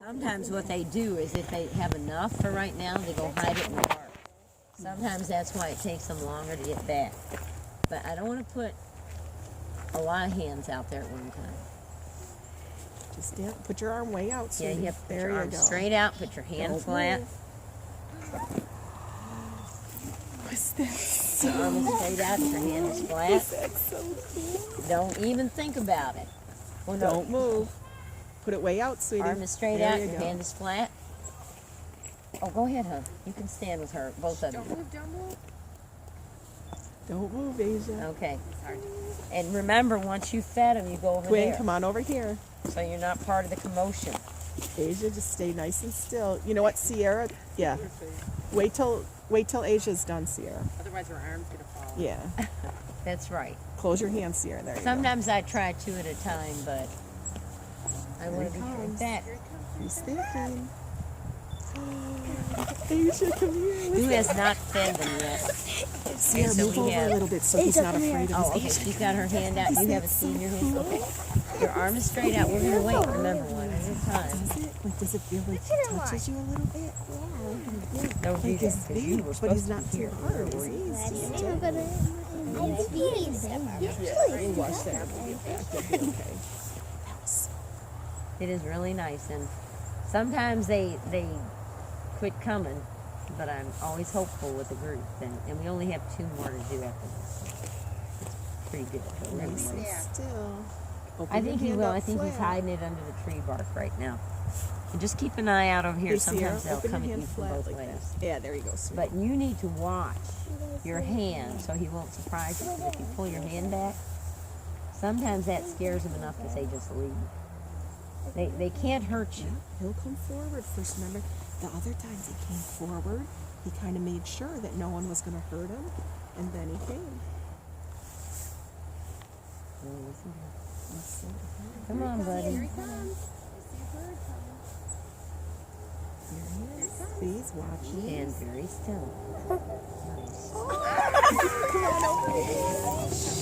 Sometimes what they do is if they have enough for right now, they go hide it in the dark. Sometimes that's why it takes them longer to get back. But I don't want to put a lot of hands out there at one time. Just stand, put your arm way out. Yeah, Sweetie. you have to put there your arm go. straight out, put your hand Don't flat. move. What's that? Your arm is straight out, your hand is flat. That's so cool. Don't even think about it. Well, no. Don't move. Put it way out, sweetie. Arm is straight there out, you your go. hand is flat. Oh, go ahead, hon. You can stand with her, both of you. Don't move, don't move. Don't move, Asia. Okay. And remember, once you fed them, you go over Quinn, there. come on over here. So you're not part of the commotion. Asia, just stay nice and still. You know what, Sierra? Yeah. Wait till Asia's done, Sierra. Otherwise, your arm's gonna fall. Yeah. That's right. Close your hands, Sierra. There you Sometimes I try two at a time, but I want to be sure. comes. That go. He's thinking. Asia, come here. who has not fed them yet? Sierra, so move we over have- a little bit so he's not afraid of Oh, us. okay. She's got her hand out. You have a seed in your hand. Okay. Your arm is straight out. We're gonna wait. Remember, one at a time. Does it? Like, does it feel like he touches you a little bit? Don't do Like that. his 'Cause you feet, were but supposed he's to not be here too hard, earlier, is were he? you? He's just I'm gonna. We'll watch that when we get back. You'll be okay. It is really nice, and sometimes they quit coming, but I'm always hopeful with the group, and we only have 2 more to do after this. It's pretty good to go Nice and anyway. still. Open I your think he hand will. up I think he's flat. hiding it under the tree bark right now. And just keep an eye out over here. Hey, Sierra, Sometimes they'll open come your at hand you from flat both like ways. that. Yeah, there you go, sweetie. But you need to watch your hand so he won't surprise you. 'Cause if you pull your hand back, sometimes that scares them enough that they just leave. They can't hurt you. He'll come forward first. Remember, the other times he came forward, he kind of made sure that no one was going to hurt him, and then he came. Oh, listen to him. Listen to him. Come on, buddy. Here he comes. I see a bird coming. Here he is. See, he's watching. And very still. Nice. Come on over.